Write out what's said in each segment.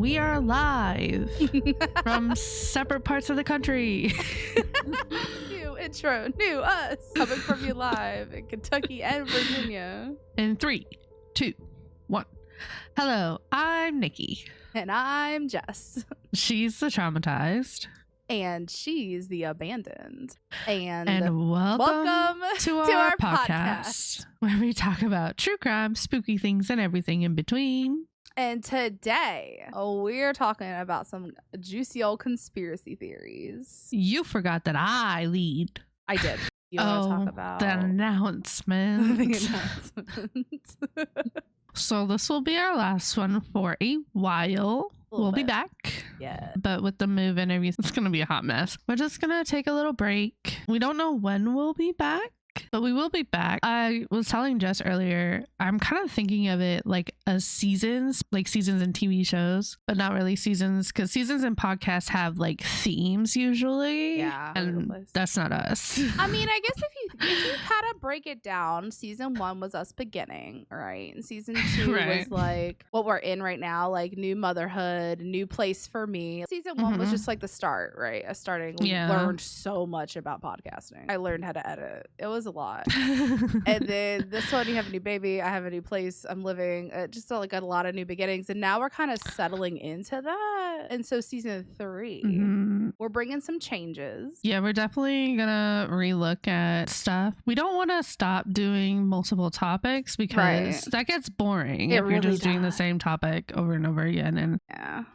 we are live from separate parts of the country. New intro, new us, coming from you live in Kentucky and Virginia. In 3, 2, 1. Hello, I'm Nikki. And I'm Jess. She's the traumatized. And she's the abandoned. And welcome to our podcast, where we talk about true crime, spooky things, and everything in between. And today, we're talking about some juicy old conspiracy theories. You forgot that I lead. I did. You want to talk about the announcement. The announcement. So this will be our last one for a while. We'll be back. Yeah. But with the move and everything, it's going to be a hot mess. We're just going to take a little break. We don't know when we'll be back, but we will be back. I was telling Jess earlier, I'm kind of thinking of it like as seasons, like seasons in TV shows, but not really seasons, because seasons in podcasts have like themes usually. Yeah. And that's not us. I mean, I guess if you kind of break it down, season 1 was us beginning, right? And season 2 was like what we're in right now, like new motherhood, new place for me. Season 1 was just like the start, right? We learned so much about podcasting. I learned how to edit. It was a lot. And then this one, you have a new baby, I have a new place I'm living, just like a lot of new beginnings, and now we're kind of settling into that. And so season 3, we're bringing some changes. Yeah, we're definitely gonna relook at stuff. We don't want to stop doing multiple topics because that gets boring if you're just doing the same topic over and over again. And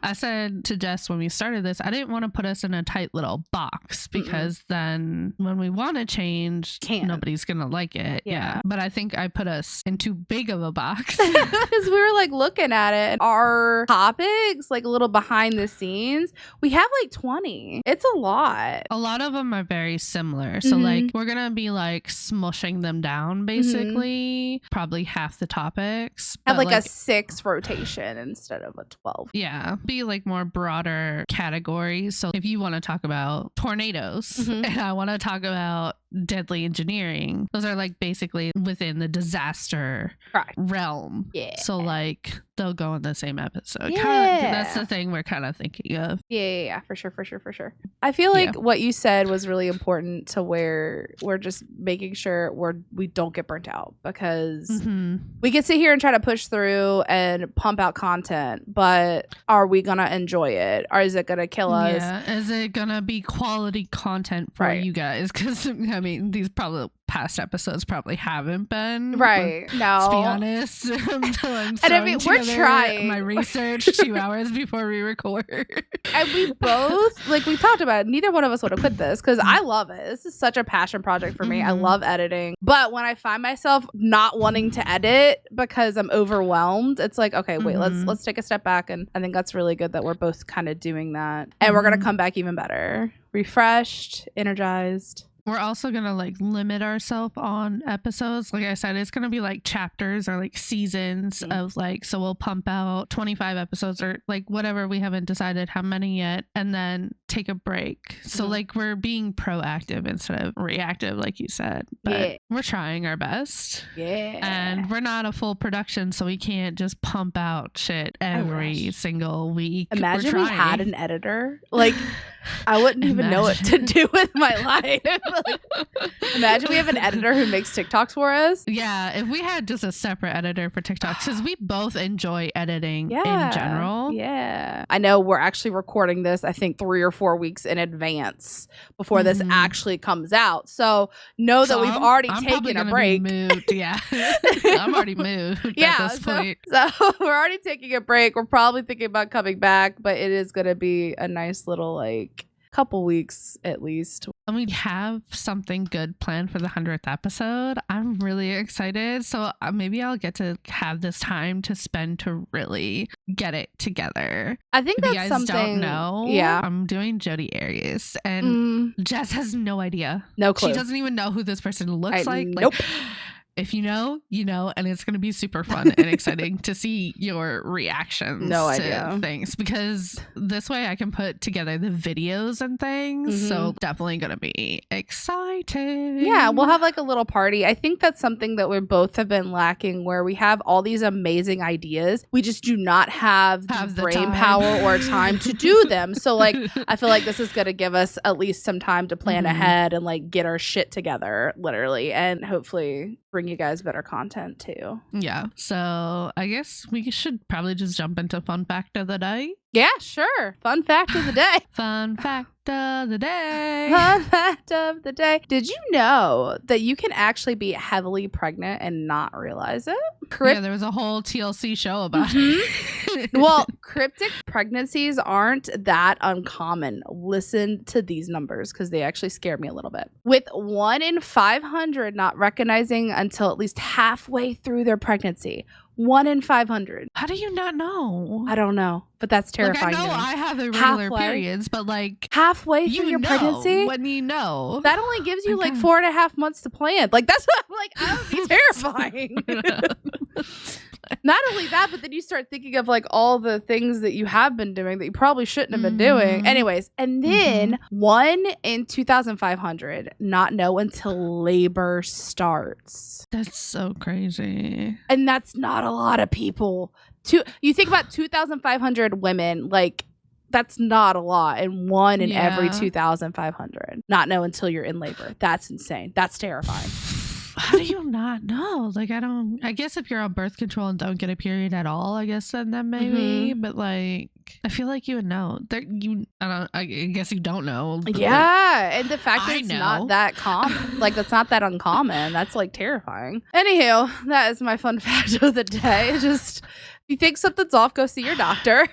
I said to Jess when we started this, I didn't want to put us in a tight little box because then when we want to change, nobody's gonna like it. Yeah. But I think I put us in too big of a box because we were like looking at it, and our topics, like a little behind the scenes, we have like 20. It's a lot. A lot of them are very similar. So like we're gonna be like smushing them down basically. Probably half the topics. Have like a 6 rotation instead of a 12. Yeah. Be like more broader categories. So if you want to talk about tornadoes and I want to talk about deadly engineering, those are like basically within the disaster realm. Yeah. So like they'll go in the same episode. That's the thing we're kind of thinking of. Yeah, for sure. I feel like what you said was really important to where we're just making sure we don't get burnt out, because we can sit here and try to push through and pump out content, but are we gonna enjoy it, or is it gonna kill us? Yeah, is it gonna be quality content for you guys? Because I mean, these past episodes probably haven't been. Right. No. Let's be honest. And I mean, we're trying my research 2 hours before we record. And we both, like we talked about, neither one of us would have quit this because I love it. This is such a passion project for me. I love editing. But when I find myself not wanting to edit because I'm overwhelmed, it's like, okay, wait, let's take a step back. And I think that's really good that we're both kind of doing that. And we're going to come back even better. Refreshed, energized. We're also going to like limit ourselves on episodes. Like I said, it's going to be like chapters or like seasons of like, so we'll pump out 25 episodes or like whatever. We haven't decided how many yet, and then take a break. So like we're being proactive instead of reactive, like you said, but we're trying our best. Yeah. And we're not a full production, so we can't just pump out shit every single week. Imagine we had an editor. Like, I wouldn't even know what to do with my life. Imagine we have an editor who makes TikToks for us. Yeah, if we had just a separate editor for TikToks, because we both enjoy editing in general. Yeah. I know we're actually recording this, I think 3 or 4 weeks in advance before this actually comes out. So know that we've already taken a break. Yeah. I'm already moved at this point. So we're already taking a break. We're probably thinking about coming back, but it is going to be a nice little like couple weeks at least. And we have something good planned for the 100th episode. I'm really excited. So maybe I'll get to have this time to spend to really get it together. I think that's you guys something. Don't know. Yeah, I'm doing Jodi Arias, and Jess has no idea. No clue. She doesn't even know who this person looks like. Nope. if you know, you know, and it's going to be super fun and exciting to see your reactions to things, because this way I can put together the videos and things. So definitely going to be exciting. Yeah, we'll have like a little party. I think that's something that we both have been lacking, where we have all these amazing ideas. We just do not have the brain power or time to do them. So like, I feel like this is going to give us at least some time to plan ahead and like get our shit together, literally, and hopefully bring you guys better content too. Yeah. So I guess we should probably just jump into fun fact of the day. Yeah, sure. Fun fact of the day. Fun fact of the day. Fun fact of the day. Did you know that you can actually be heavily pregnant and not realize it? Yeah, there was a whole TLC show about it. Well, cryptic pregnancies aren't that uncommon. Listen to these numbers because they actually scared me a little bit. With 1 in 500 not recognizing until at least halfway through their pregnancy. 1 in 500. How do you not know? I don't know, but that's terrifying. Like, I know I have irregular periods, but like halfway through your pregnancy, when you know, that only gives you like 4.5 months to plan. Like that's what I'm like. That would be terrifying. Not only that, but then you start thinking of like all the things that you have been doing that you probably shouldn't have been doing. Anyways, and then 1 in 2,500 not know until labor starts. That's so crazy. And that's not a lot of people. You think about 2,500 women, like that's not a lot. And 1 in every 2,500 not know until you're in labor. That's insane. That's terrifying. How do you not know? Like, I guess if you're on birth control and don't get a period at all, I guess then maybe. But like, I feel like you would know. I guess you don't know. Yeah, and the fact that it's not that common, like that's not that uncommon. That's like terrifying. Anywho, that is my fun fact of the day. Just if you think something's off, go see your doctor.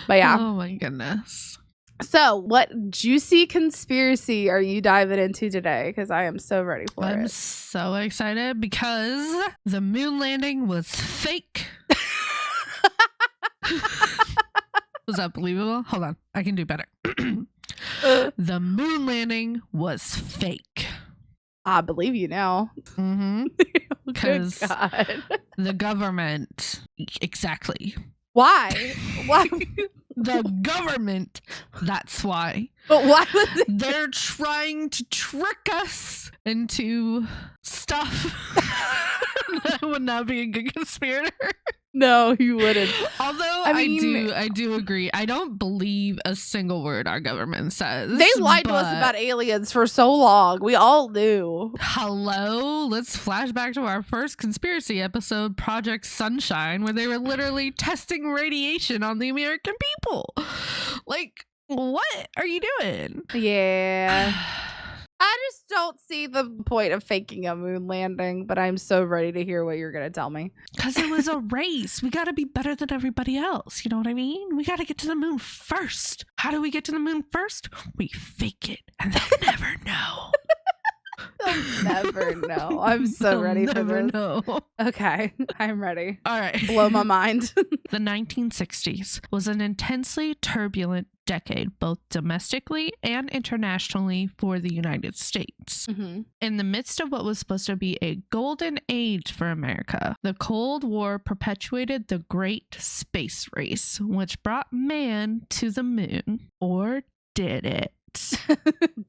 But yeah. Oh my goodness. So, what juicy conspiracy are you diving into today? Because I am so ready for it. I'm so excited because the moon landing was fake. Was that believable? Hold on. I can do better. The moon landing was fake. I believe you now. Because the government, exactly. Why? Why? The government, that's why. But why would they're trying to trick us into stuff that would not be a good conspirator. No, you wouldn't. Although I do agree. I don't believe a single word our government says. They lied to us about aliens for so long. We all knew. Hello? Let's flash back to our first conspiracy episode, Project Sunshine, where they were literally testing radiation on the American people. Like, what are you doing? Yeah. I just don't see the point of faking a moon landing, but I'm so ready to hear what you're going to tell me. Because it was a race. We got to be better than everybody else. You know what I mean? We got to get to the moon first. How do we get to the moon first? We fake it, and they'll never know. They'll never know. I'm so ready for this. Know. Okay, I'm ready. All right. Blow my mind. The 1960s was an intensely turbulent decade, both domestically and internationally for the United States. In the midst of what was supposed to be a golden age for America, the Cold War perpetuated the Great Space Race, which brought man to the moon. Or did it?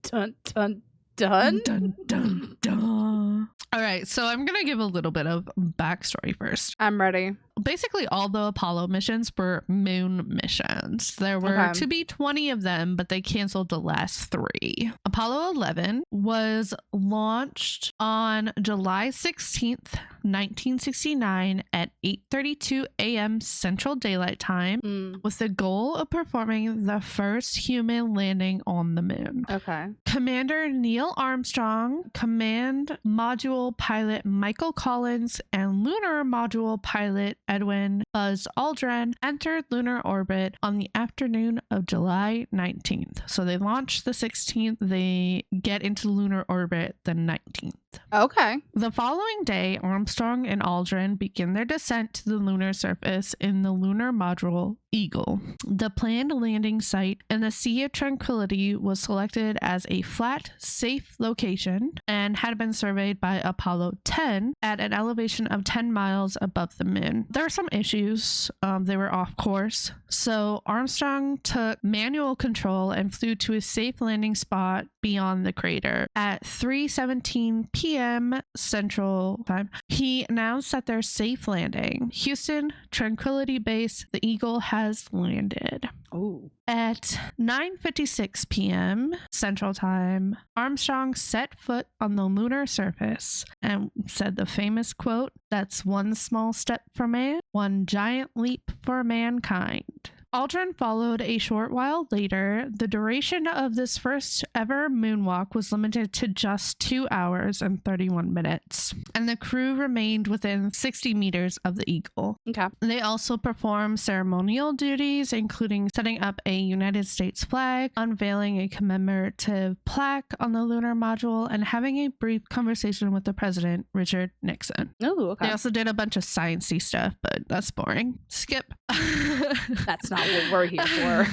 Dun, dun, dun. Dun, dun, dun. All right, so I'm going to give a little bit of backstory first. I'm ready. Basically, all the Apollo missions were moon missions. There were to be 20 of them, but they canceled the last 3. Apollo 11 was launched on July 16th, 1969 at 8:32 a.m. Central Daylight Time with the goal of performing the first human landing on the moon. Okay. Commander Neil Armstrong, Command Module Pilot Michael Collins, and Lunar Module Pilot Edwin Buzz Aldrin entered lunar orbit on the afternoon of July 19th. So they launched the 16th, they get into lunar orbit the 19th. Okay. The following day, Armstrong and Aldrin begin their descent to the lunar surface in the lunar module Eagle. The planned landing site in the Sea of Tranquility was selected as a flat, safe location and had been surveyed by Apollo 10 at an elevation of 10 miles above the moon. There were some issues. They were off course. So Armstrong took manual control and flew to a safe landing spot beyond the crater. At 3:17 p.m. Central Time, he announced that they're safe landing. Houston, Tranquility Base, the Eagle has landed. Oh. At 9:56 p.m. Central Time, Armstrong set foot on the lunar surface and said the famous quote, "That's one small step for man, one giant leap for mankind." Aldrin followed a short while later. The duration of this first ever moonwalk was limited to just 2 hours and 31 minutes, and the crew remained within 60 meters of the Eagle. Okay. They also performed ceremonial duties, including setting up a United States flag, unveiling a commemorative plaque on the lunar module, and having a brief conversation with the president, Richard Nixon. Oh, okay. They also did a bunch of sciencey stuff, but that's boring. Skip. That's not what we're here for.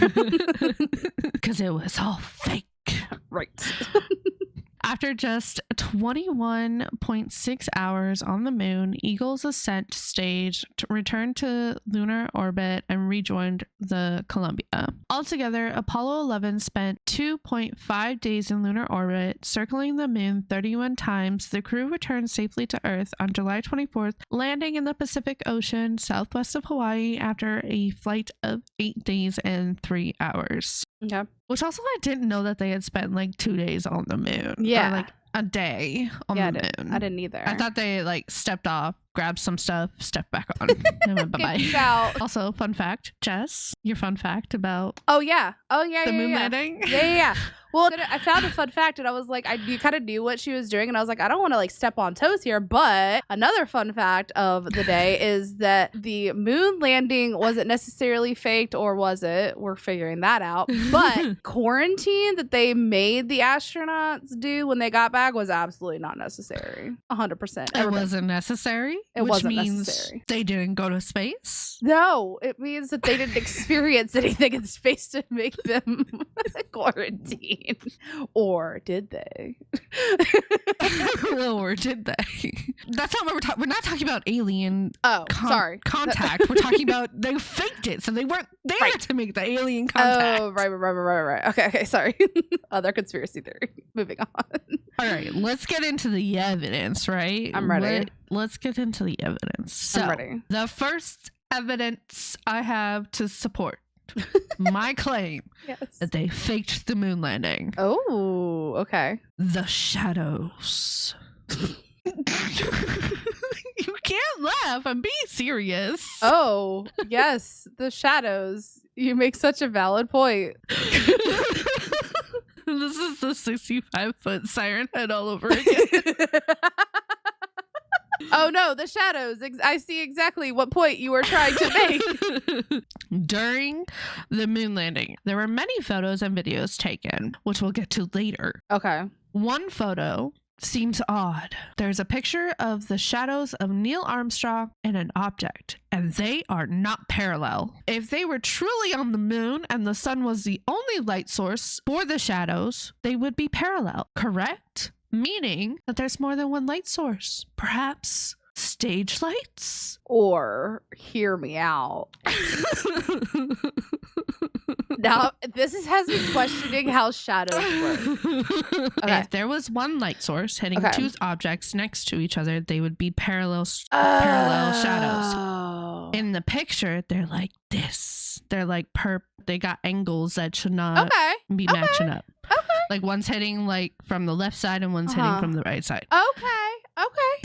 Because it was all fake. Right. After just 21.6 hours on the moon, Eagle's ascent stage returned to lunar orbit and rejoined the Columbia. Altogether, Apollo 11 spent 2.5 days in lunar orbit, circling the moon 31 times. The crew returned safely to Earth on July 24th, landing in the Pacific Ocean southwest of Hawaii after a flight of 8 days and 3 hours. Okay. Which also, I didn't know that they had spent like 2 days on the moon. Yeah. Or like a day on the moon. I didn't either. I thought they like stepped off, grabbed some stuff, stepped back on, and went bye-bye. Out. Also, fun fact, Jess, your fun fact about the moon landing? Yeah. Well, I found a fun fact, and I was like, you kind of knew what she was doing, and I was like, I don't want to like step on toes here. But another fun fact of the day is that the moon landing wasn't necessarily faked, or was it? We're figuring that out. But quarantine that they made the astronauts do when they got back was absolutely not necessary. 100%. It wasn't necessary. It which wasn't means necessary. They didn't go to space. No, it means that they didn't experience anything in space to make them quarantine. Or did they? Or did they? That's not what we're talking. We're not talking about alien. Sorry. Contact. We're talking about they faked it, so they weren't there to make the alien contact. Oh, right. Okay. Sorry. Other conspiracy theory. Moving on. All right, let's get into the evidence. Right? I'm ready. Let's get into the evidence. So, I'm ready. The first evidence I have to support my claim that they faked the moon landing. Oh, okay. The shadows. You can't laugh. I'm being serious. Oh, yes. The shadows. You make such a valid point. This is the 65-foot siren head all over again. Oh no, the shadows. I see exactly what point you were trying to make. During the moon landing, there were many photos and videos taken, which we'll get to later. Okay. One photo seems odd. There's a picture of the shadows of Neil Armstrong and an object, and they are not parallel. If they were truly on the moon and the sun was the only light source for the shadows, they would be parallel, correct? Meaning that there's more than one light source. Perhaps stage lights? Or hear me out. Now, has me questioning how shadows work. Okay. If there was one light source hitting two objects next to each other, they would be parallel shadows. In the picture, they're like this. They're like they got angles that should not be matching up. Okay. Like one's hitting like from the left side and one's hitting from the right side. Okay.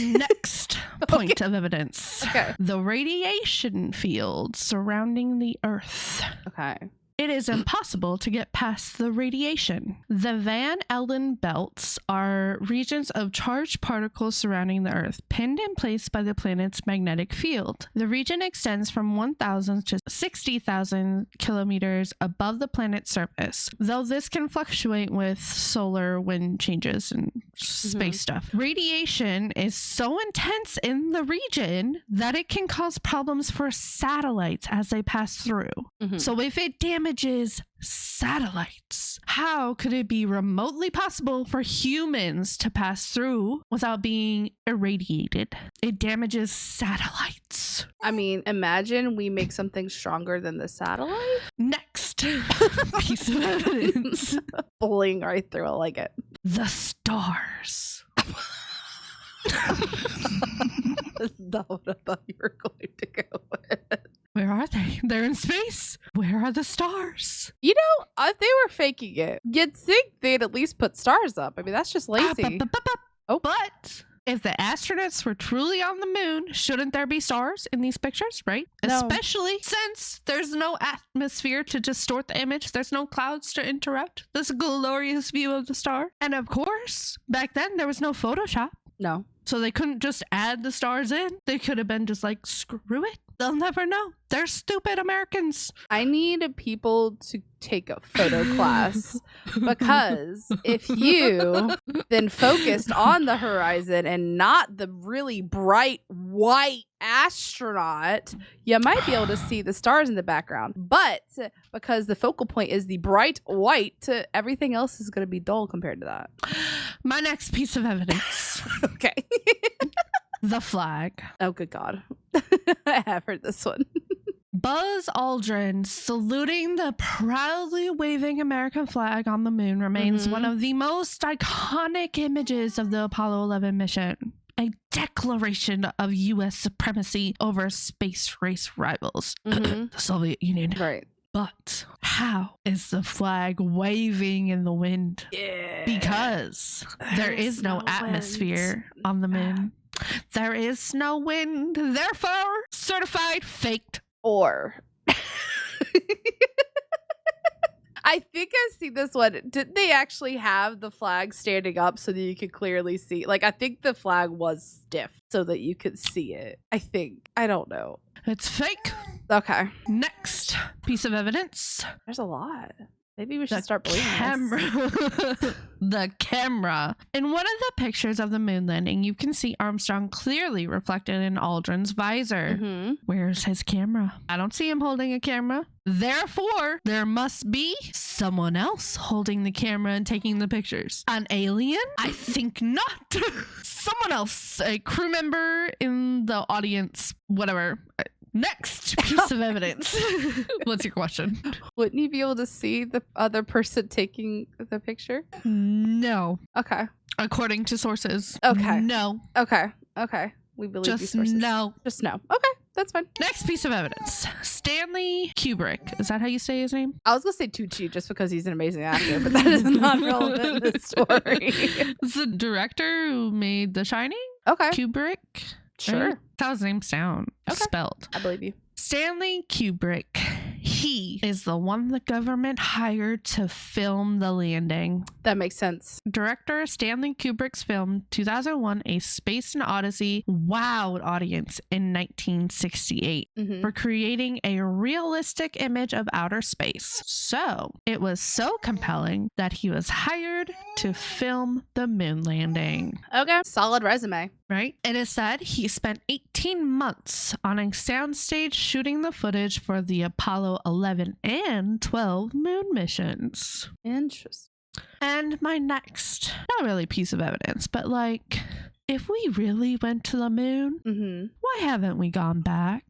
Next point of evidence. Okay. The radiation field surrounding the Earth. Okay. it is impossible to get past the radiation. The Van Allen belts are regions of charged particles surrounding the Earth, pinned in place by the planet's magnetic field. The region extends from 1,000 to 60,000 kilometers above the planet's surface, though this can fluctuate with solar wind changes and space stuff. Radiation is so intense in the region that it can cause problems for satellites as they pass through. So if it damages satellites, how could it be remotely possible for humans to pass through without being irradiated? It damages satellites. I mean, imagine we make something stronger than the satellite. Next piece of evidence. Bullying right through. I like it. The stars. That's not what I thought you were going to go with. Where are they? They're in space. Where are the stars? You know, if they were faking it, you'd think they'd at least put stars up. I mean, that's just lazy. But if the astronauts were truly on the moon, shouldn't there be stars in these pictures, right? No. Especially since there's no atmosphere to distort the image. There's no clouds to interrupt this glorious view of the star. And of course, back then there was no Photoshop. No. So they couldn't just add the stars in. They could have been just like, screw it. They'll never know. They're stupid Americans. I need people to take a photo class, because if you then focused on the horizon and not the really bright white astronaut, you might be able to see the stars in the background. But because the focal point is the bright white, everything else is going to be dull compared to that. My next piece of evidence. Okay. The flag. Oh, good God. I have heard this one. Buzz Aldrin saluting the proudly waving American flag on the moon remains one of the most iconic images of the Apollo 11 mission. A declaration of U.S. supremacy over space race rivals, the Soviet Union. Right. But how is the flag waving in the wind? Yeah. Because there is no atmosphere on the moon. There is no wind, therefore certified faked. Or I think I've seen this one. Didn't they actually have the flag standing up so that you could clearly see? Like, I think the flag was stiff so that you could see it. I think. I don't know. It's fake. Okay. Next piece of evidence. There's a lot. Maybe we should start believing this. The camera. In one of the pictures of the moon landing, you can see Armstrong clearly reflected in Aldrin's visor. Where's his camera? I don't see him holding a camera. Therefore, there must be someone else holding the camera and taking the pictures. An alien? I think not. Someone else. A crew member in the audience. Whatever. Next piece of evidence. What's your question? Wouldn't you be able to see the other person taking the picture? No. Okay. According to sources. Okay. No. Okay. We believe these sources. No. Just no. Okay. That's fine. Next piece of evidence. Stanley Kubrick. Is that how you say his name? I was going to say Tucci just because he's an amazing actor, but that is not relevant in this story. It's the director who made The Shining? Okay. Kubrick? Sure. Right? That's how his name sounds. Okay. Spelled. I believe you. Stanley Kubrick. He is the one the government hired to film the landing. That makes sense. Director Stanley Kubrick's film 2001 A Space and Odyssey wowed audience in 1968 for creating a realistic image of outer space. So it was so compelling that he was hired to film the moon landing. Okay. Solid resume. Right? It is said he spent 18 months on a soundstage shooting the footage for the Apollo 11 and 12 moon missions. Interesting. And my next, not really piece of evidence, but like, if we really went to the moon, why haven't we gone back?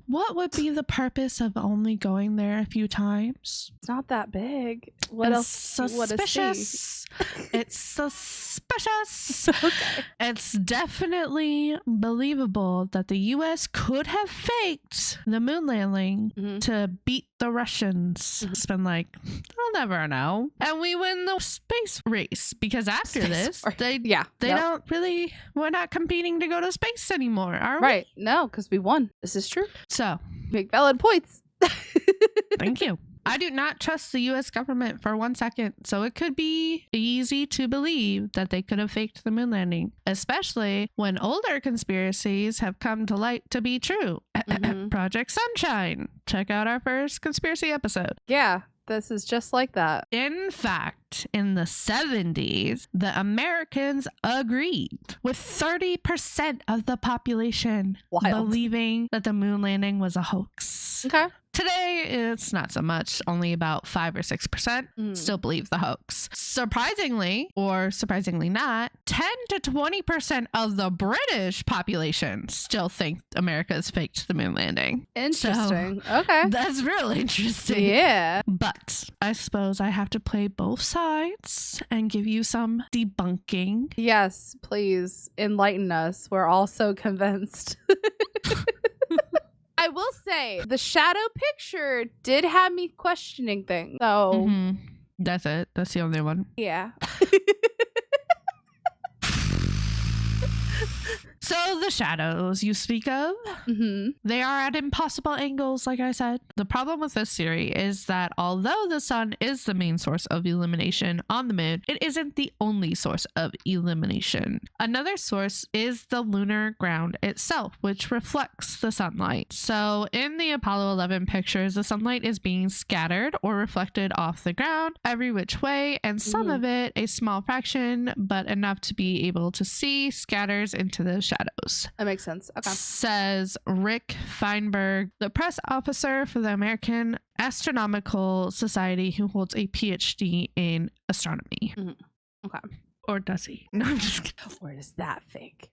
What would be the purpose of only going there a few times? It's not that big. What else? Suspicious. It's suspicious. Okay. It's definitely believable that the U.S. could have faked the moon landing to beat the Russians. It's been like, I'll never know. And we win the space race because after this, they don't really, we're not competing to go to space anymore, are we? Right. No, because we won. This is true. So, make valid points. Thank you. I do not trust the US government for 1 second, so it could be easy to believe that they could have faked the moon landing, especially when older conspiracies have come to light to be true. Project Sunshine. Check out our first conspiracy episode. Yeah. This is just like that. In fact, in the 70s, the Americans agreed, with 30% of the population believing that the moon landing was a hoax. Okay. Today, it's not so much. Only about 5 or 6% still believe the hoax. Surprisingly, or surprisingly not, 10 to 20% of the British population still think America's faked the moon landing. Interesting. So, okay. That's really interesting. Yeah. But I suppose I have to play both sides and give you some debunking. Yes, please enlighten us. We're all so convinced. I will say the shadow picture did have me questioning things. So that's it. That's the only one. Yeah. So the shadows you speak of, they are at impossible angles, like I said. The problem with this theory is that although the sun is the main source of illumination on the moon, it isn't the only source of illumination. Another source is the lunar ground itself, which reflects the sunlight. So in the Apollo 11 pictures, the sunlight is being scattered or reflected off the ground every which way, and some of it, a small fraction, but enough to be able to see, scatters into the shadows. That makes sense. Okay. Says Rick Feinberg, the press officer for the American Astronomical Society, who holds a PhD in astronomy. Okay. Or does he? No, I'm just kidding. Or is that fake?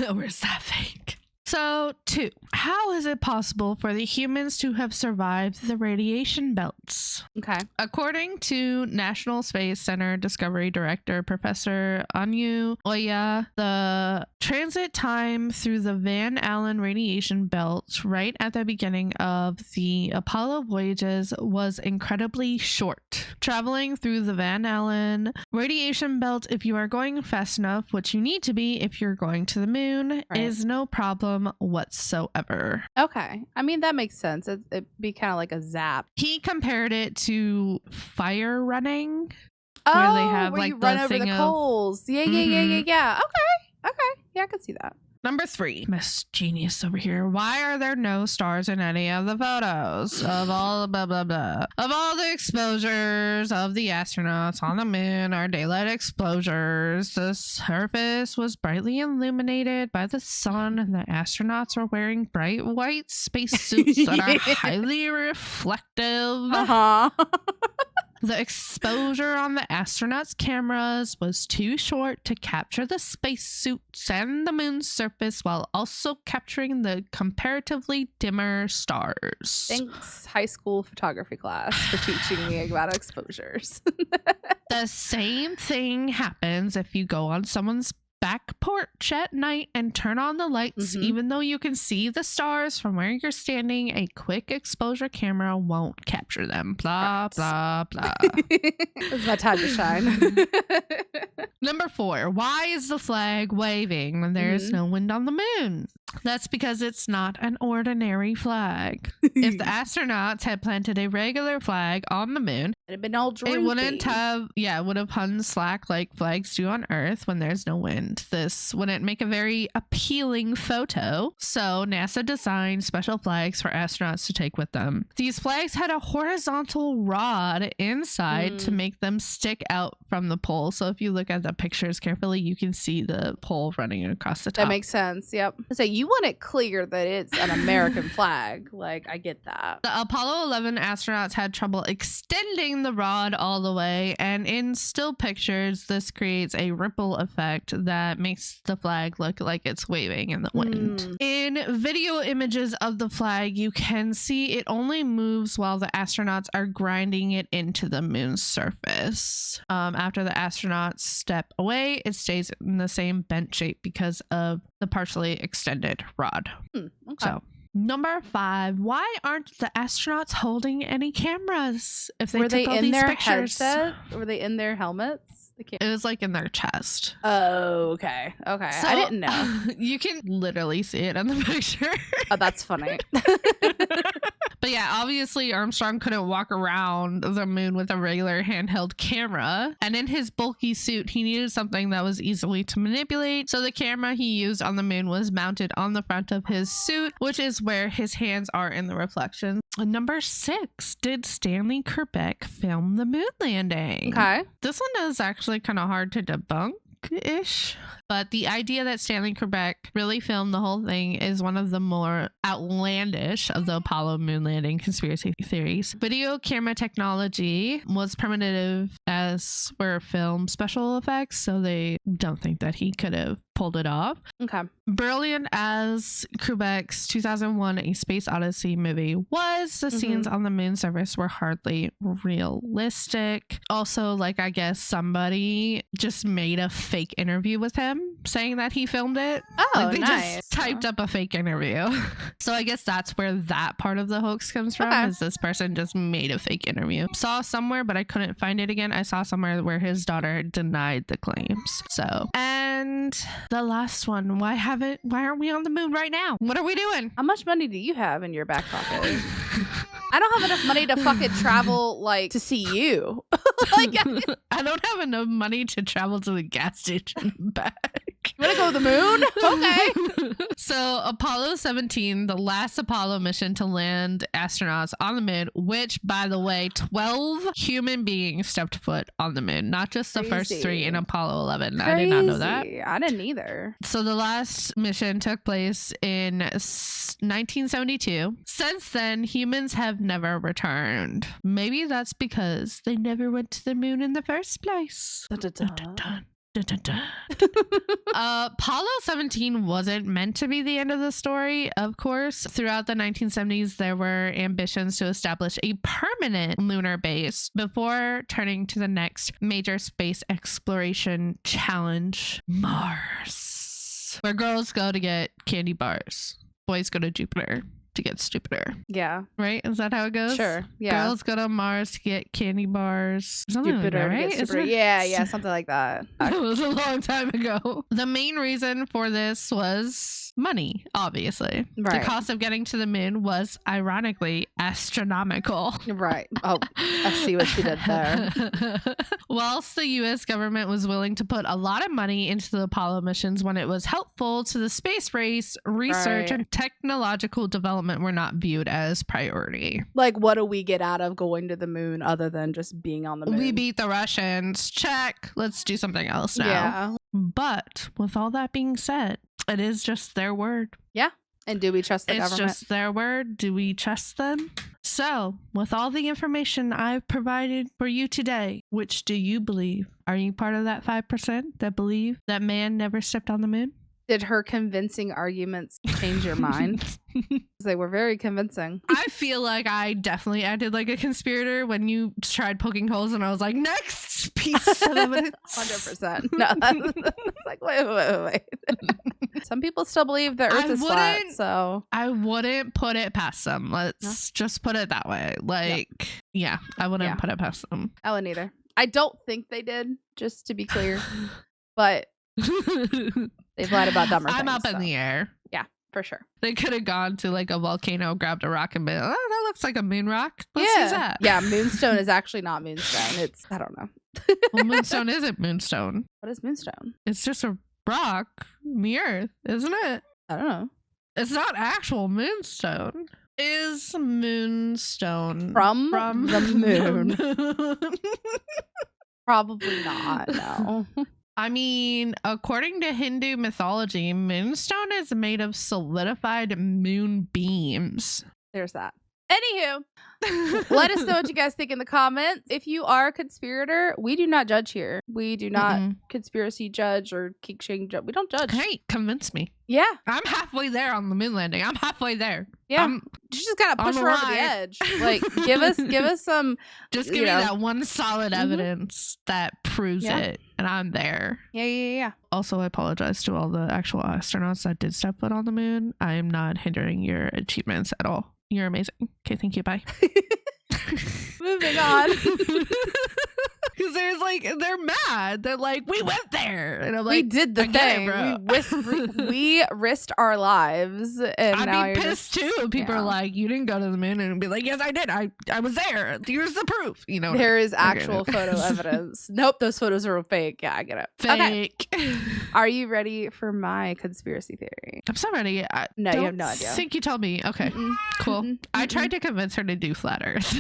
Or is that fake? So, 2. How is it possible for the humans to have survived the radiation belts? Okay. According to National Space Center Discovery Director Professor Anu Oya, the transit time through the Van Allen radiation belt right at the beginning of the Apollo voyages was incredibly short. Traveling through the Van Allen radiation belt, if you are going fast enough, which you need to be if you're going to the moon, is no problem whatsoever. Okay. I mean, that makes sense. It'd be kind of like a zap. He compared it to fire running. Oh, where they have where like you run over the coals. Yeah. Okay. Yeah, I could see that. Number 3, Miss Genius over here. Why are there no stars in any of the photos of all blah blah blah of all the exposures of the astronauts on the moon are daylight exposures? The surface was brightly illuminated by the sun, and the astronauts were wearing bright white spacesuits that are highly reflective. The exposure on the astronauts' cameras was too short to capture the spacesuits and the moon's surface while also capturing the comparatively dimmer stars. Thanks, high school photography class, for teaching me about exposures. The same thing happens if you go on someone's back porch at night and turn on the lights. Even though you can see the stars from where you're standing, a quick exposure camera won't capture them. Blah, blah, blah. It's my time to shine. Number 4, why is the flag waving when there is no wind on the moon? That's because it's not an ordinary flag. If the astronauts had planted a regular flag on the moon, it'd been all droopy. It would have hung slack like flags do on Earth when there's no wind. This wouldn't make a very appealing photo, so NASA designed special flags for astronauts to take with them. These flags had a horizontal rod inside to make them stick out from the pole. So if you look at the pictures carefully, you can see the pole running across the top. That makes sense. Yep. So you want it clear that it's an American flag. Like, I get that. The Apollo 11 astronauts had trouble extending the rod all the way, and in still pictures, this creates a ripple effect that makes the flag look like it's waving in the wind. In video images of the flag, you can see it only moves while the astronauts are grinding it into the moon's surface. After the astronauts step away, it stays in the same bent shape because of the partially extended rod. Okay. So, number 5, why aren't the astronauts holding any cameras if they Were took they all in these their pictures? headset? Were they in their helmets? It was like in their chest. Oh, okay. Okay. So, I didn't know. You can literally see it in the picture. Oh, that's funny. But yeah, obviously Armstrong couldn't walk around the moon with a regular handheld camera. And in his bulky suit, he needed something that was easily to manipulate. So the camera he used on the moon was mounted on the front of his suit, which is where his hands are in the reflection. And number 6, did Stanley Kubrick film the moon landing? Okay. This one is actually kind of hard to debunk-ish. But the idea that Stanley Kubrick really filmed the whole thing is one of the more outlandish of the Apollo moon landing conspiracy theories. Video camera technology was primitive as were film special effects, so they don't think that he could have pulled it off. Okay. Brilliant as Kubrick's 2001 A Space Odyssey movie was, the scenes on the moon surface were hardly realistic. Also, like, I guess somebody just made a fake interview with him saying that he filmed it. Oh, like, they nice. just typed up a fake interview. So I guess that's where that part of the hoax comes from, is this person just made a fake interview. Saw somewhere, but I couldn't find it again. I saw somewhere where his daughter denied the claims. So, and the last one, why aren't we on the moon right now? What are we doing? How much money do you have in your back pocket? I don't have enough money to fucking travel, like, to see you. Like, I don't have enough money to travel to the gas station and back. You want to go to the moon? Okay. So Apollo 17, the last Apollo mission to land astronauts on the moon, which, by the way, 12 human beings stepped foot on the moon, not just the first 3 in Apollo 11. I did not know that. I didn't either. So the last mission took place in 1972. Since then, humans have never returned. Maybe that's because they never went to the moon in the first place. Dun, dun, dun. Dun, dun, dun. Apollo 17 wasn't meant to be the end of the story, of course. Throughout the 1970s, there were ambitions to establish a permanent lunar base before turning to the next major space exploration challenge, Mars, where girls go to get candy bars, boys go to Jupiter to get stupider. Yeah. Right? Is that how it goes? Sure. Yeah. Girls go to Mars to get candy bars. Something Jupiter, like that, right? Yeah, something like that. It was a long time ago. The main reason for this was money, obviously. Right. The cost of getting to the moon was, ironically, astronomical. Right. Oh, I see what she did there. Whilst the US government was willing to put a lot of money into the Apollo missions when it was helpful to the space race, research and technological development were not viewed as priority. Like, what do we get out of going to the moon other than just being on the moon? We beat the Russians. Check. Let's do something else now. Yeah. But with all that being said, it is just their word. Yeah. And do we trust the government? It's just their word. Do we trust them? So, with all the information I've provided for you today, which do you believe? Are you part of that 5% that believe that man never stepped on the moon? Did her convincing arguments change your mind? They were very convincing. I feel like I definitely acted like a conspirator when you tried poking holes and I was like, next piece of evidence. 100%. No, it's like, wait. Some people still believe the earth is flat, so. I wouldn't put it past them. Let's just put it that way. Like, yeah, I wouldn't put it past them. I wouldn't either. I don't think they did, just to be clear. But they've lied about dumber things. I'm up in the air. Yeah, for sure. They could have gone to like a volcano, grabbed a rock, and been, oh, that looks like a moon rock. Let's use that. Yeah, moonstone is actually not moonstone. It's, I don't know. Well, moonstone isn't moonstone. What is moonstone? It's just a rock in the earth, isn't it? I don't know. It's not actual moonstone. Is moonstone from the moon? Probably not, no. I mean, according to Hindu mythology, moonstone is made of solidified moon beams. There's that. Anywho, let us know what you guys think in the comments. If you are a conspirator, we do not judge here. We do not conspiracy judge or kink shame judge. We don't judge. Hey, convince me. Yeah. I'm halfway there on the moon landing. I'm halfway there. Yeah. You just gotta push her over the edge. Like, give us some. Just give me that one solid evidence that proves it, and I'm there. Yeah. Also, I apologize to all the actual astronauts that did step foot on the moon. I am not hindering your achievements at all. You're amazing. Okay, thank you. Bye. Moving on. Because there's like, they're mad. They're like, we went there. And I'm like, we did the thing. We risked our lives. And now I'd be pissed too. People are like, you didn't go to the moon. And be like, yes, I did. I was there. Here's the proof. You know, there is actual photo evidence. Nope, those photos are fake. Yeah, I get it. Fake. Okay. Are you ready for my conspiracy theory? I'm so ready. No, you have no idea. I think you told me. Okay, cool. I tried to convince her to do flat Earth.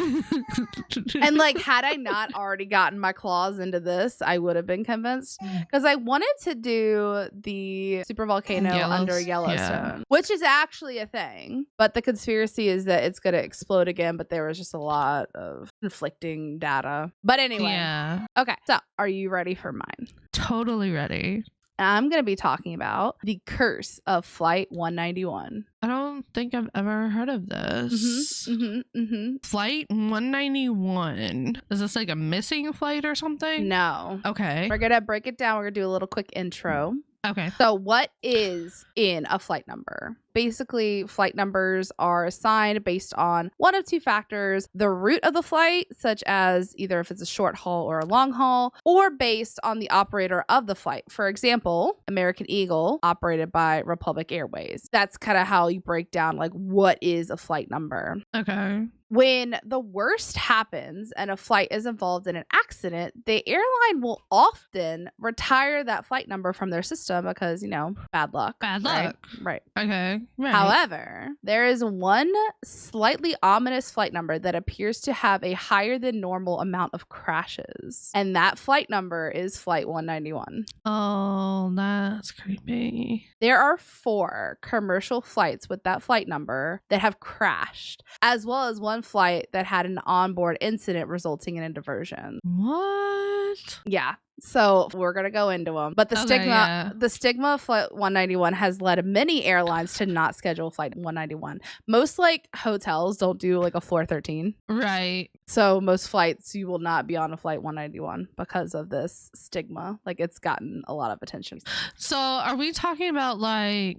And like, had I not already gotten my claws into this, I would have been convinced, because I wanted to do the super volcano under Yellowstone, which is actually a thing, but the conspiracy is that it's going to explode again, but there was just a lot of conflicting data. But anyway, okay, so are you ready for mine? Totally ready. I'm going to be talking about the curse of Flight 191. I don't think I've ever heard of this. Flight 191. Is this like a missing flight or something? No. Okay. We're going to break it down. We're going to do a little quick intro. Okay. So what is in a flight number? Basically, flight numbers are assigned based on one of two factors: the route of the flight, such as either if it's a short haul or a long haul, or based on the operator of the flight. For example, American Eagle, operated by Republic Airways. That's kind of how you break down like what is a flight number. Okay. When the worst happens and a flight is involved in an accident, the airline will often retire that flight number from their system because, you know, bad luck. Bad luck. Right. Okay. Right. However, there is one slightly ominous flight number that appears to have a higher than normal amount of crashes. And that flight number is Flight 191. Oh, that's creepy. There are 4 commercial flights with that flight number that have crashed, as well as one flight that had an onboard incident resulting in a diversion. What? Yeah. So we're going to go into them. But the stigma of Flight 191 has led many airlines to not schedule Flight 191. Most like hotels don't do like a floor 13. Right. So most flights, you will not be on a Flight 191 because of this stigma. Like, it's gotten a lot of attention. So are we talking about like,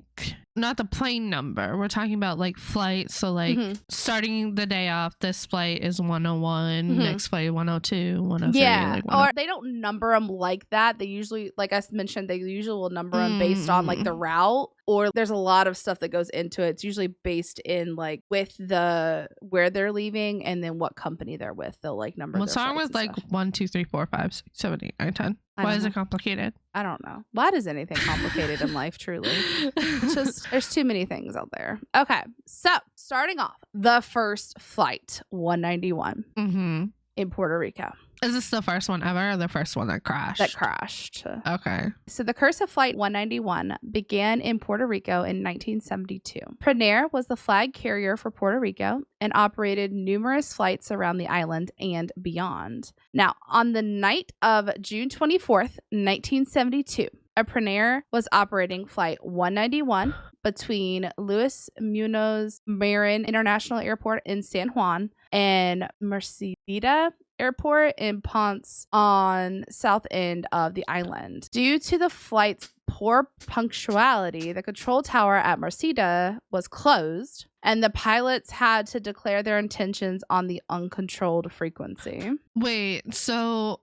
not the plane number, we're talking about like flights? So like starting the day off, this flight is 101, next flight 102, 103. Yeah. Or they don't number them like that. They usually, like I mentioned, they usually will number them based on like the route, or there's a lot of stuff that goes into it. It's usually based in like with the where they're leaving and then what company they're with. They'll like number. What's wrong with like 1, 2, 3, 4, 5, 6, 7, 8, 9, 10? Why is it complicated? I don't know. Why is anything complicated in life, truly? It's just, there's too many things out there. Okay. So starting off, the first flight, 191 in Puerto Rico. Is this the first one ever or the first one that crashed? That crashed. Okay. So the curse of Flight 191 began in Puerto Rico in 1972. Pranair was the flag carrier for Puerto Rico and operated numerous flights around the island and beyond. Now, on the night of June 24th, 1972, a Pranair was operating Flight 191 between Luis Munoz Marin International Airport in San Juan and Mercedita Airport in Ponce on south end of the island. Due to the flight's poor punctuality, the control tower at Mercedita was closed, and the pilots had to declare their intentions on the uncontrolled frequency. Wait, so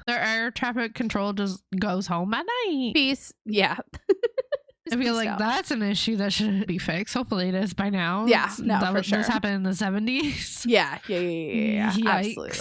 their air traffic control just goes home at night? Peace. Yeah. I feel like that's an issue that shouldn't be fixed. Hopefully it is by now. Yeah, no, for sure. This happened in the 70s. Yeah. Absolutely.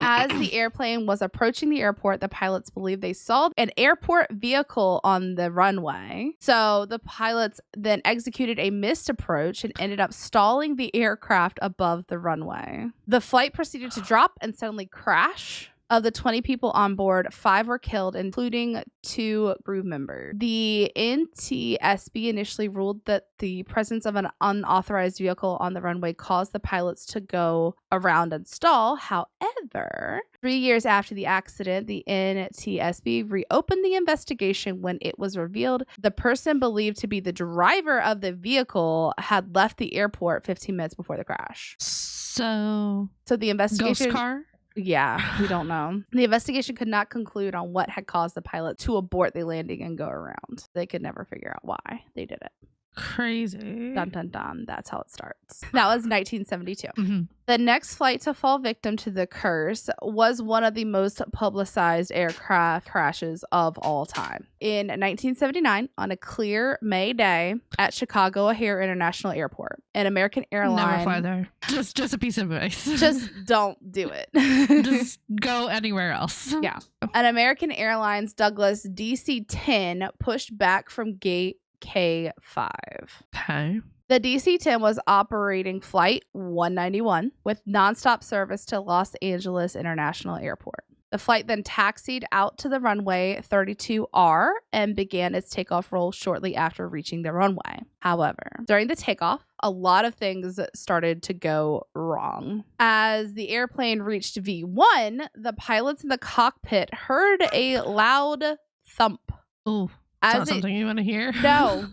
As the airplane was approaching the airport, the pilots believed they saw an airport vehicle on the runway. So the pilots then executed a missed approach and ended up stalling the aircraft above the runway. The flight proceeded to drop and suddenly crash. Of the 20 people on board, 5 were killed, including 2 crew members. The NTSB initially ruled that the presence of an unauthorized vehicle on the runway caused the pilots to go around and stall. However, 3 years after the accident, the NTSB reopened the investigation when it was revealed the person believed to be the driver of the vehicle had left the airport 15 minutes before the crash. So the investigation... Ghost car? Yeah, we don't know. The investigation could not conclude on what had caused the pilot to abort the landing and go around. They could never figure out why they did it. Crazy. Dun, dun, dun. That's how it starts. That was 1972. Mm-hmm. The next flight to fall victim to the curse was one of the most publicized aircraft crashes of all time. In 1979, on a clear May day at Chicago O'Hare International Airport, an American airline... Never fly there. Just a piece of advice. Just don't do it. Just go anywhere else. Yeah. An American Airlines Douglas DC-10 pushed back from gate K5. Okay. The DC-10 was operating Flight 191 with nonstop service to Los Angeles International Airport. The flight then taxied out to the runway 32R and began its takeoff roll shortly after reaching the runway. However, during the takeoff, a lot of things started to go wrong. As the airplane reached V1, the pilots in the cockpit heard a loud thump. Oh, is that something you want to hear? No.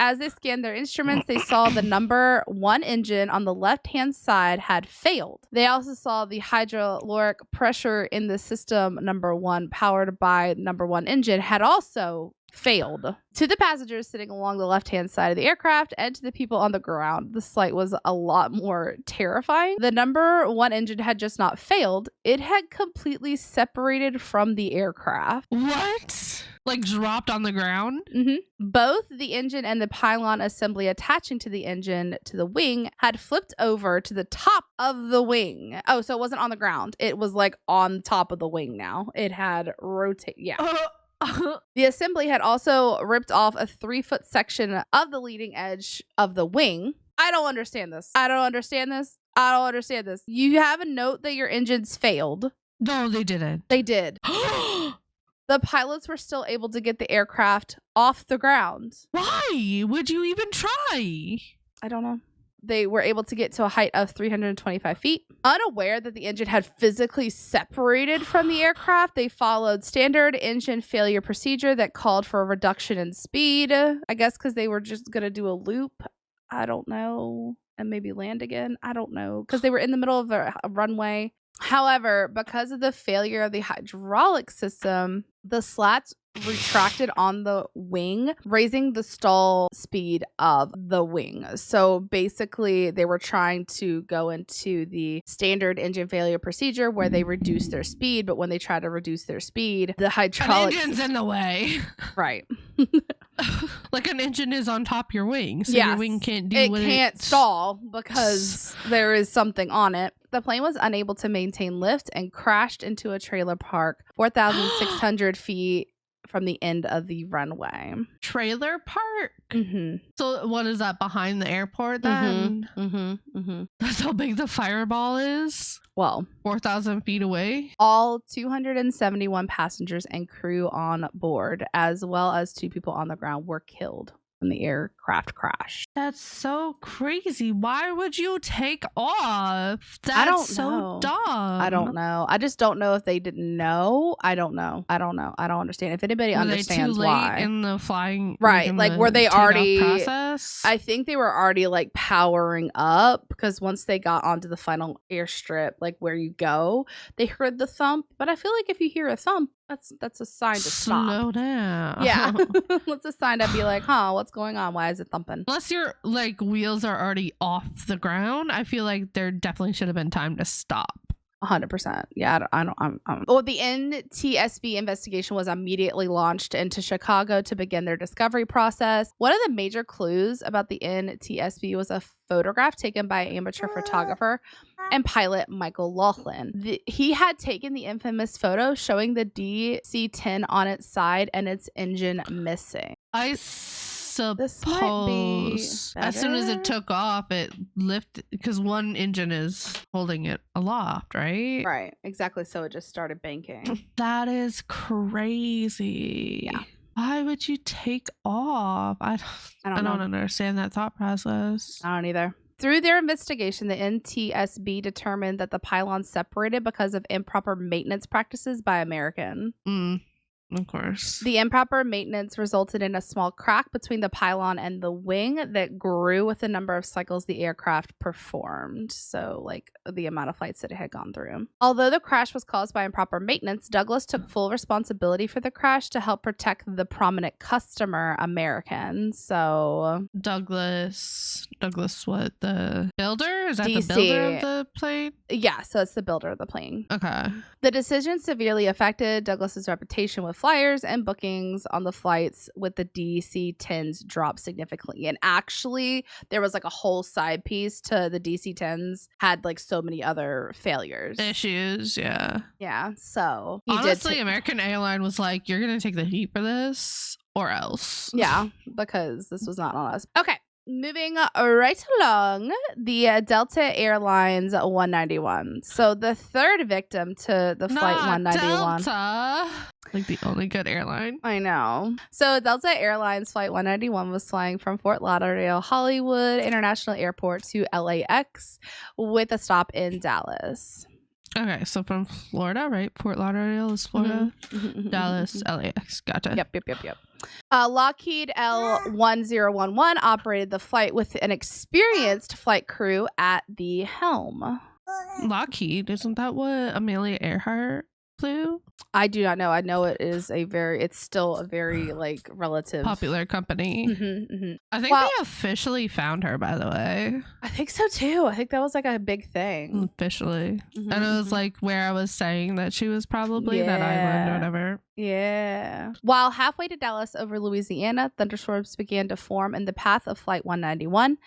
As they scanned their instruments, they saw the number 1 engine on the left-hand side had failed. They also saw the hydraulic pressure in the system number 1 powered by number 1 engine had also failed. To the passengers sitting along the left-hand side of the aircraft and to the people on the ground, the sight was a lot more terrifying. The number 1 engine had just not failed. It had completely separated from the aircraft. What? Like dropped on the ground? Mm-hmm. Both the engine and the pylon assembly attaching to the engine to the wing had flipped over to the top of the wing. Oh, so it wasn't on the ground. It was like on top of the wing now. It had rotated. Yeah. The assembly had also ripped off a 3-foot section of the leading edge of the wing. I don't understand this. You have a note that your engines failed. No, they didn't. They did. The pilots were still able to get the aircraft off the ground. Why would you even try? I don't know. They were able to get to a height of 325 feet. Unaware that the engine had physically separated from the aircraft, they followed standard engine failure procedure that called for a reduction in speed. I guess because they were just going to do a loop. I don't know. And maybe land again. I don't know. Because they were in the middle of a runway. However, because of the failure of the hydraulic system, the slats retracted on the wing, raising the stall speed of the wing. So basically, they were trying to go into the standard engine failure procedure where they reduce their speed, but when they try to reduce their speed, the hydraulic engine's in the way. Right. Like an engine is on top of your wing, so yes. your wing can't do it can't stall because there is something on it. The plane was unable to maintain lift and crashed into a trailer park 4,600 feet from the end of the runway. Trailer park? Mm-hmm. So what is that, behind the airport then? That's how big the fireball is? Well, 4,000 feet away? All 271 passengers and crew on board, as well as 2 people on the ground, were killed when the aircraft crashed. That's so crazy. Why would you take off? That's I don't so know. dumb. I don't know. I just don't know if they didn't know. I don't know. I don't understand. If anybody understands too late why. In the flying, right? Like were they already process? I think they were already like powering up because once they got onto the final airstrip, like where you go, they heard the thump. But I feel like if you hear a thump, that's a sign to stop. Slow down. Yeah. That's a sign to be like, huh, what's going on? Why is it thumping? Unless your like wheels are already off the ground, I feel like there definitely should have been time to stop. 100%. Yeah, Well, the NTSB investigation was immediately launched into Chicago to begin their discovery process. One of the major clues about the NTSB was a photograph taken by amateur photographer and pilot Michael Laughlin. He had taken the infamous photo showing the DC-10 on its side and its engine missing. I suppose as soon as it took off, it lifted because one engine is holding it aloft, right? Right, exactly. So it just started banking. That is crazy. Yeah. Why would you take off? I don't understand that thought process. I don't either. Through their investigation, the NTSB determined that the pylon separated because of improper maintenance practices by American. Of course. The improper maintenance resulted in a small crack between the pylon and the wing that grew with the number of cycles the aircraft performed. So, like, the amount of flights that it had gone through. Although the crash was caused by improper maintenance, Douglas took full responsibility for the crash to help protect the prominent customer, American. So, Douglas, what? The builder? Is that DC. the builder of the plane? Yeah, so it's the builder of the plane. Okay. The decision severely affected Douglas's reputation with flyers, and bookings on the flights with the DC-10s dropped significantly. And actually, there was like a whole side piece to the DC-10s had like so many other failures. Issues, yeah. Yeah, so honestly, American Airline was like, you're going to take the heat for this or else. Yeah, because this was not on us. Okay. Moving right along, the Delta Airlines 191. So the third victim to the Flight 191. Delta. Like the only good airline. I know. So Delta Airlines Flight 191 was flying from Fort Lauderdale Hollywood International Airport to LAX with a stop in Dallas. Okay, so from Florida, right? Fort Lauderdale is Florida. Mm-hmm. Dallas, LAX. Gotcha. Yep. Lockheed L1011 operated the flight with an experienced flight crew at the helm. Lockheed, isn't that what Amelia Earhart flew? I do not know. I know it's still a very like relative popular company. Mm-hmm. I think they officially found her, by the way. I think so too. I think that was like a big thing. Officially. And it was like where I was saying that she was probably that island or whatever. Yeah. While halfway to Dallas over Louisiana, thunderstorms began to form in the path of Flight 191.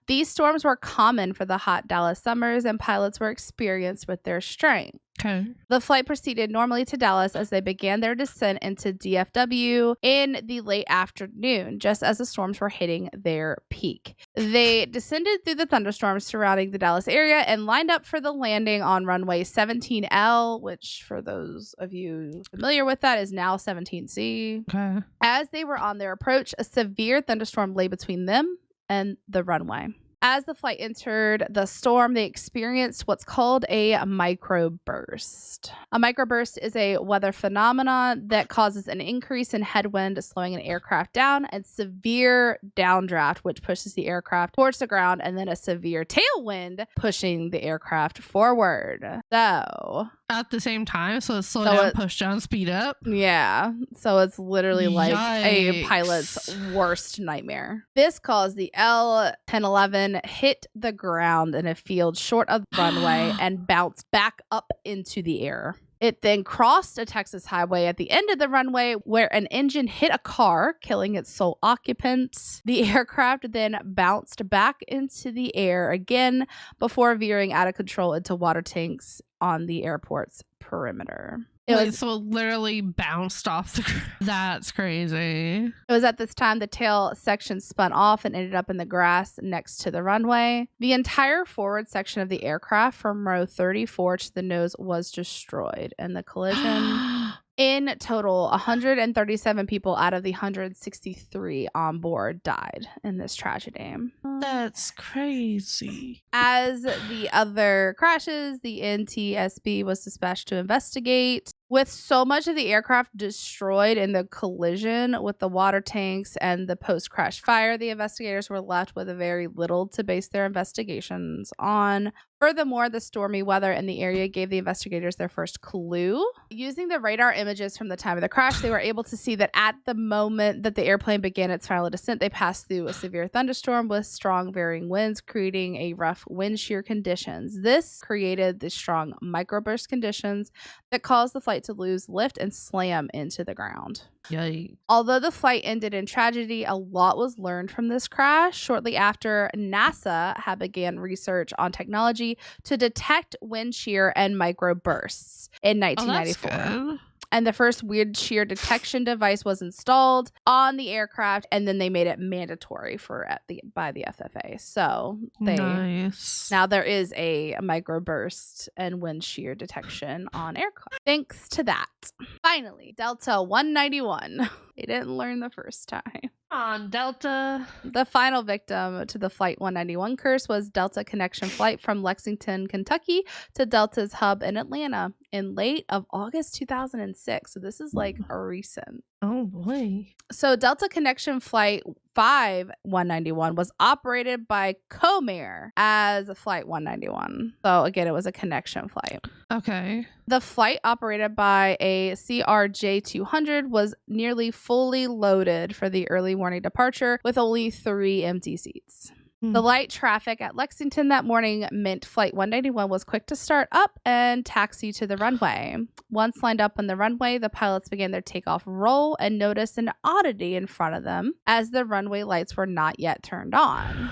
These storms were common for the hot Dallas summers, and pilots were experienced with their strength. Okay. The flight proceeded normally to Dallas as they began their descent into DFW in the late afternoon, just as the storms were hitting their peak. They descended through the thunderstorms surrounding the Dallas area and lined up for the landing on runway 17L, which for those of you familiar with that is now 17C. Okay. As they were on their approach, a severe thunderstorm lay between them and the runway. As the flight entered the storm, they experienced what's called a microburst. A microburst is a weather phenomenon that causes an increase in headwind, slowing an aircraft down, and severe downdraft, which pushes the aircraft towards the ground, and then a severe tailwind, pushing the aircraft forward. So at the same time, so it's slow down, push down, speed up. Yeah. So it's literally like a pilot's worst nightmare. This caused the L1011 hit the ground in a field short of the runway and bounced back up into the air. It then crossed a Texas highway at the end of the runway where an engine hit a car, killing its sole occupant. The aircraft then bounced back into the air again before veering out of control into water tanks on the airport's perimeter. So it literally bounced off the ground. That's crazy. It was at this time the tail section spun off and ended up in the grass next to the runway. The entire forward section of the aircraft from row 34 to the nose was destroyed in the collision. In total, 137 people out of the 163 on board died in this tragedy. That's crazy. As the other crashes, the NTSB was dispatched to investigate. With so much of the aircraft destroyed in the collision with the water tanks and the post-crash fire, the investigators were left with very little to base their investigations on. Furthermore, the stormy weather in the area gave the investigators their first clue. Using the radar images from the time of the crash, they were able to see that at the moment that the airplane began its final descent, they passed through a severe thunderstorm with strong varying winds, creating a rough wind shear conditions. This created the strong microburst conditions that caused the flight to lose lift and slam into the ground. Yikes. Although the flight ended in tragedy, a lot was learned from this crash. Shortly after, NASA had began research on technology to detect wind shear and microbursts in 1994. Good. And the first wind shear detection device was installed on the aircraft, and then they made it mandatory by the FAA. So now there is a microburst and wind shear detection on aircraft. Thanks to that. Finally, Delta 191. They didn't learn the first time. On Delta. The final victim to the Flight 191 curse was Delta connection flight from Lexington, Kentucky to Delta's hub in Atlanta. in late of August 2006. So this is like a recent. Oh boy. So Delta Connection Flight 5191 was operated by Comair as Flight 191. So again, it was a connection flight. Okay. The flight operated by a CRJ-200 was nearly fully loaded for the early morning departure with only 3 empty seats. The light traffic at Lexington that morning meant Flight 191 was quick to start up and taxi to the runway. Once lined up on the runway, the pilots began their takeoff roll and noticed an oddity in front of them as the runway lights were not yet turned on.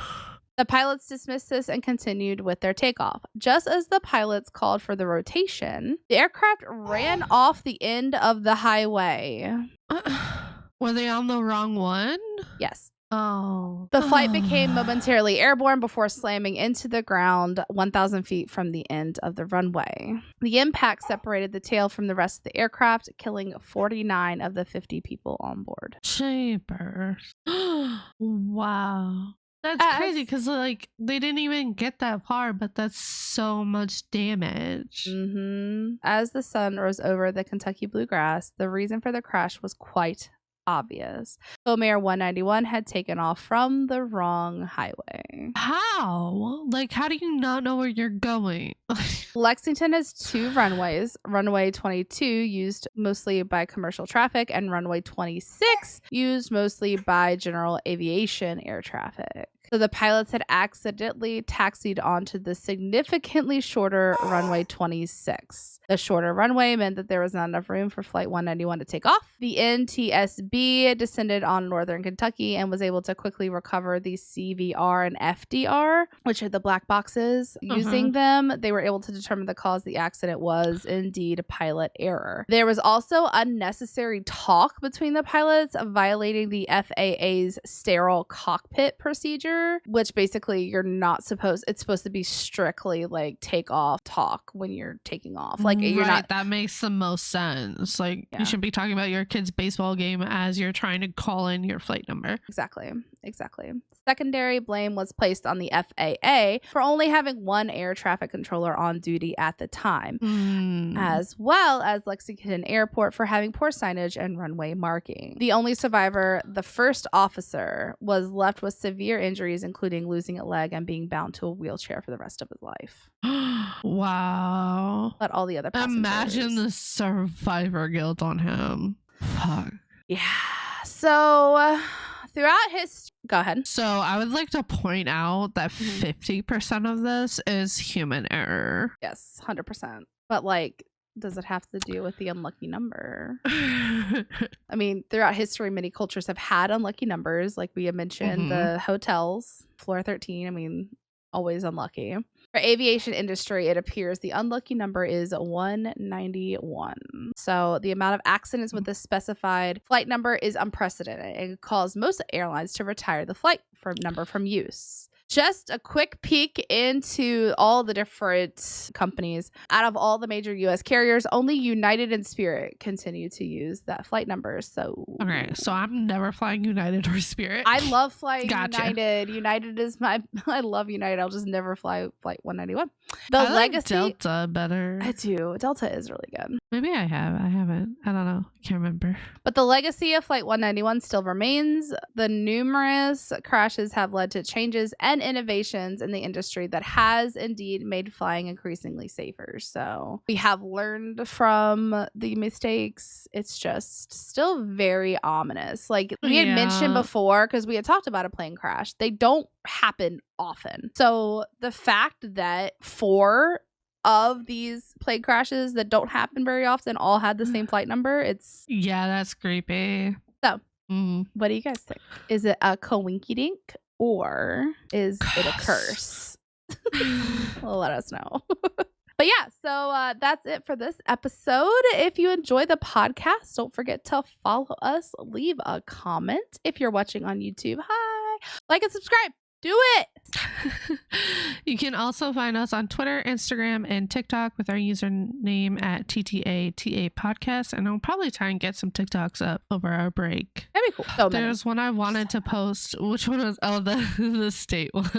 The pilots dismissed this and continued with their takeoff. Just as the pilots called for the rotation, the aircraft ran off the end of the highway. Were they on the wrong one? Yes. Oh. The flight became momentarily airborne before slamming into the ground 1,000 feet from the end of the runway. The impact separated the tail from the rest of the aircraft, killing 49 of the 50 people on board. Chambers. Wow. That's crazy because like they didn't even get that far, but that's so much damage. As the sun rose over the Kentucky bluegrass, the reason for the crash was quite obvious. Comair 191 had taken off from the wrong highway. How? Like, how do you not know where you're going? Lexington has 2 runways. Runway 22 used mostly by commercial traffic and runway 26 used mostly by general aviation air traffic. So the pilots had accidentally taxied onto the significantly shorter runway 26. The shorter runway meant that there was not enough room for Flight 191 to take off. The NTSB descended on northern Kentucky and was able to quickly recover the CVR and FDR, which are the black boxes. Using them, they were able to determine the cause of the accident was indeed pilot error. There was also unnecessary talk between the pilots, violating the FAA's sterile cockpit procedure, which basically it's supposed to be strictly like takeoff talk when you're taking off. Like you're not. That makes the most sense. Like you should be talking about your kid's baseball game as you're trying to call in your flight number. Exactly. Secondary blame was placed on the FAA for only having one air traffic controller on duty at the time, as well as Lexington Airport for having poor signage and runway marking. The only survivor, the first officer, was left with severe injuries, including losing a leg and being bound to a wheelchair for the rest of his life. Wow. But all the other passengers. Imagine the survivor guilt on him. Fuck. Yeah. So throughout history, go ahead. So I would like to point out that 50% of this is human error. Yes, 100%. But like, does it have to do with the unlucky number? I mean, throughout history, many cultures have had unlucky numbers. Like we had mentioned, the hotels, floor 13, I mean, always unlucky. For aviation industry, it appears the unlucky number is 191. So the amount of accidents with this specified flight number is unprecedented. It caused most airlines to retire the flight number from use. Just a quick peek into all the different companies. Out of all the major U.S. carriers, only United and Spirit continue to use that flight number. So okay, so I'm never flying United or Spirit. I love flying United. United is I love United. I'll just never fly Flight 191. I legacy like Delta better. I do. Delta is really good. Maybe I haven't. I don't know. I can't remember. But the legacy of Flight 191 still remains. The numerous crashes have led to changes and innovations in the industry that has indeed made flying increasingly safer. So we have learned from the mistakes. It's just still very ominous. Like we had mentioned before, because we had talked about a plane crash. They don't happen often. So the fact that 4 of these plane crashes that don't happen very often all had the same flight number, that's creepy. So what do you guys think? Is it a coinkydink or is it a curse? Well, let us know. But yeah, so that's it for this episode. If you enjoy the podcast, don't forget to follow us, leave a comment. If you're watching on YouTube, hi, like and subscribe. Do it. You can also find us on Twitter, Instagram, and TikTok with our username at TTATA Podcast. And I'll probably try and get some TikToks up over our break. That'd be cool. So There's one I wanted to post. Which one was? Oh, the state one.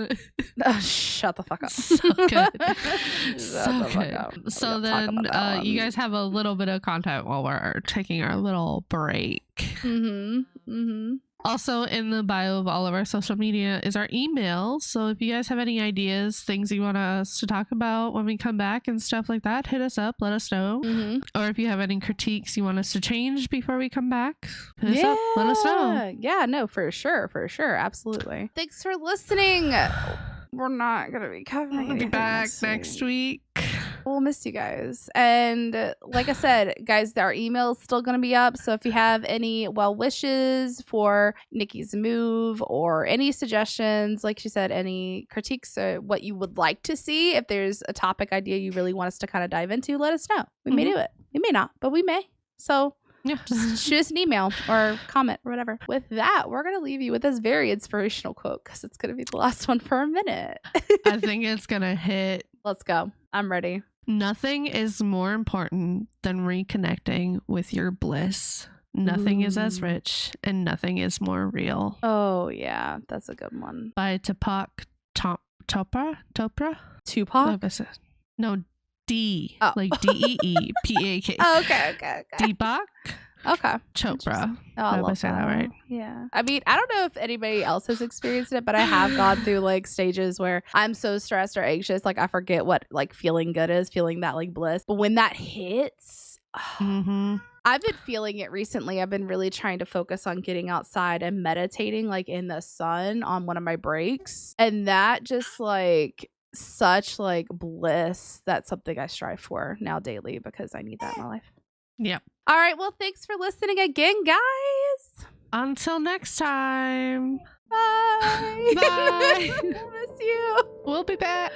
Shut the fuck up. So good. So the fuck good. up. So We gotta talk then about that you one. guys have a little bit of content while we're taking our little break. Also, in the bio of all of our social media is our email. So if you guys have any ideas, things you want us to talk about when we come back and stuff like that, hit us up, let us know. Or if you have any critiques you want us to change before we come back, hit us up, let us know. Yeah, no, for sure. Absolutely. Thanks for listening. We're not going to be covering We'll be anything back next week. We'll miss you guys. And like I said, guys, our email is still going to be up. So if you have any well wishes for Nikki's move or any suggestions, like she said, any critiques or what you would like to see, if there's a topic idea you really want us to kind of dive into, let us know. We may do it. We may not, but we may. So yeah, just shoot us an email or comment or whatever. With that, we're going to leave you with this very inspirational quote because it's going to be the last one for a minute. I think it's going to hit. Let's go. I'm ready. Nothing is more important than reconnecting with your bliss. Nothing is as rich and nothing is more real. Oh, yeah. That's a good one. By Tupac Topra? Tupac? No, D. Oh. Like DEEPAK. Oh, okay. Deepak Okay. Chopra. Oh, I Did I love say that right? Yeah. I mean, I don't know if anybody else has experienced it, but I have gone through like stages where I'm so stressed or anxious, like I forget what like feeling good is, feeling that like bliss. But when that hits, I've been feeling it recently. I've been really trying to focus on getting outside and meditating like in the sun on one of my breaks. And that just like such like bliss. That's something I strive for now daily because I need that in my life. Yep. All right. Well, thanks for listening again, guys. Until next time. Bye. Bye. I miss you. We'll be back.